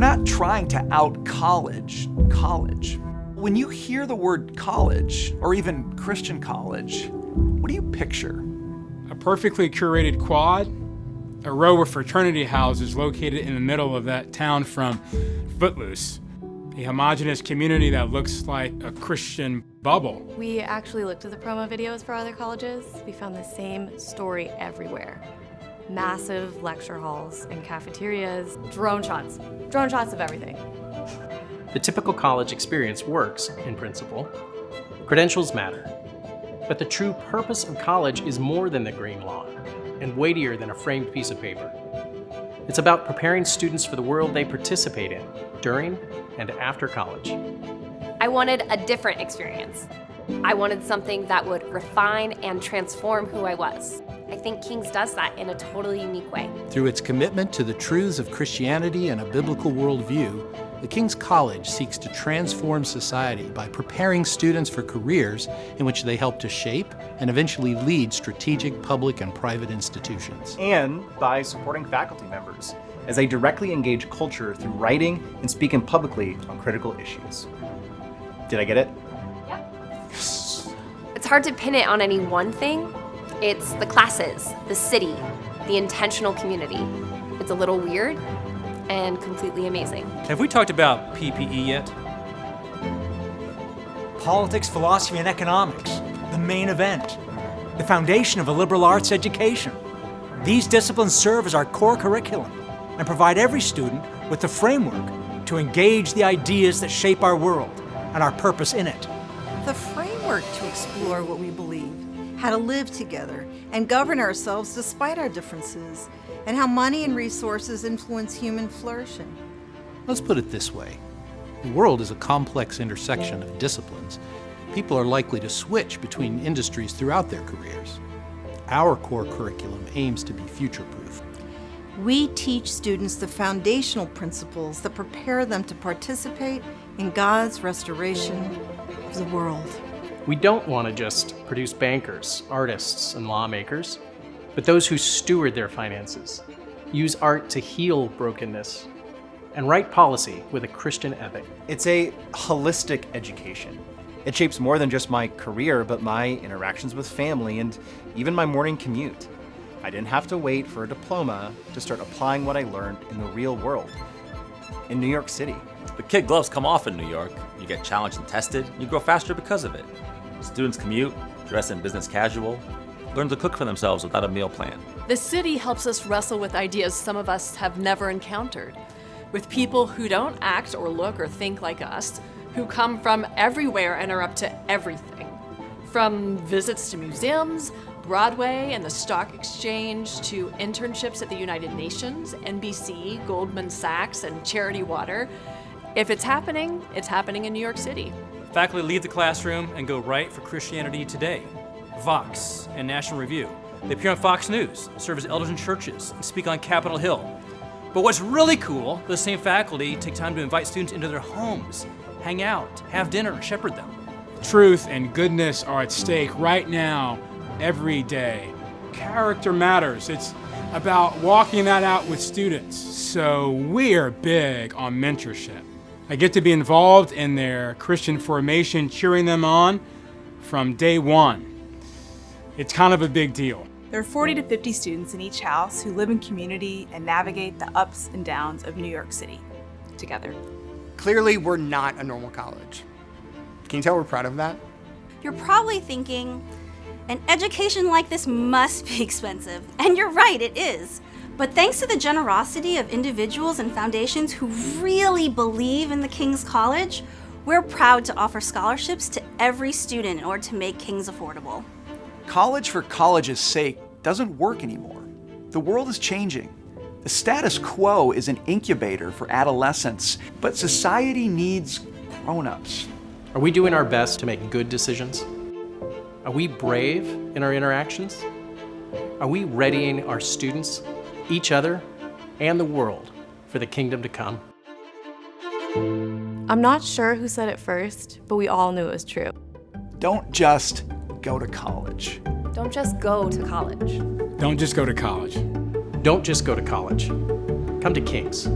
not trying to out-college college. When you hear the word college, or even Christian college, what do you picture? A perfectly curated quad, a row of fraternity houses located in the middle of that town from Footloose. A homogenous community that looks like a Christian bubble. We actually looked at the promo videos for other colleges. We found the same story everywhere. Massive lecture halls and cafeterias, drone shots of everything. The typical college experience works, in principle. Credentials matter. But the true purpose of college is more than the green lawn, and weightier than a framed piece of paper. It's about preparing students for the world they participate in, during and after college. I wanted a different experience. I wanted something that would refine and transform who I was. I think King's does that in a totally unique way. Through its commitment to the truths of Christianity and a biblical worldview, the King's College seeks to transform society by preparing students for careers in which they help to shape and eventually lead strategic public and private institutions. And by supporting faculty members as they directly engage culture through writing and speaking publicly on critical issues. Did I get it? Yeah. It's hard to pin it on any one thing. It's the classes, the city, the intentional community. It's a little weird and completely amazing. Have we talked about PPE yet? Politics, philosophy, and economics, the main event, the foundation of a liberal arts education. These disciplines serve as our core curriculum and provide every student with the framework to engage the ideas that shape our world and our purpose in it. The framework to explore what we believe, how to live together and govern ourselves despite our differences, and how money and resources influence human flourishing. Let's put it this way. The world is a complex intersection of disciplines. People are likely to switch between industries throughout their careers. Our core curriculum aims to be future-proof. We teach students the foundational principles that prepare them to participate in God's restoration of the world. We don't want to just produce bankers, artists, and lawmakers, but those who steward their finances, use art to heal brokenness, and write policy with a Christian ethic. It's a holistic education. It shapes more than just my career, but my interactions with family and even my morning commute. I didn't have to wait for a diploma to start applying what I learned in the real world, in New York City. The kid gloves come off in New York. You get challenged and tested, you grow faster because of it. Students commute, dress in business casual, learn to cook for themselves without a meal plan. The city helps us wrestle with ideas some of us have never encountered, with people who don't act or look or think like us, who come from everywhere and are up to everything. From visits to museums, Broadway and the Stock Exchange, to internships at the United Nations, NBC, Goldman Sachs, and Charity Water. If it's happening in New York City. Faculty leave the classroom and go write for Christianity Today, Vox, and National Review. They appear on Fox News, serve as elders in churches, and speak on Capitol Hill. But what's really cool, the same faculty take time to invite students into their homes, hang out, have dinner, and shepherd them. Truth and goodness are at stake right now, every day. Character matters. It's about walking that out with students. So we're big on mentorship. I get to be involved in their Christian formation, cheering them on from day one. It's kind of a big deal. There are 40 to 50 students in each house who live in community and navigate the ups and downs of New York City together. Clearly, we're not a normal college. Can you tell we're proud of that? You're probably thinking, an education like this must be expensive. And you're right, it is. But thanks to the generosity of individuals and foundations who really believe in the King's College, we're proud to offer scholarships to every student in order to make King's affordable. College for college's sake doesn't work anymore. The world is changing. The status quo is an incubator for adolescents, but society needs grown-ups. Are we doing our best to make good decisions? Are we brave in our interactions? Are we readying our students, each other, and the world for the kingdom to come? I'm not sure who said it first, but we all knew it was true. Don't just go to college. Don't just go to college. Don't just go to college. Don't just go to college. Come to King's.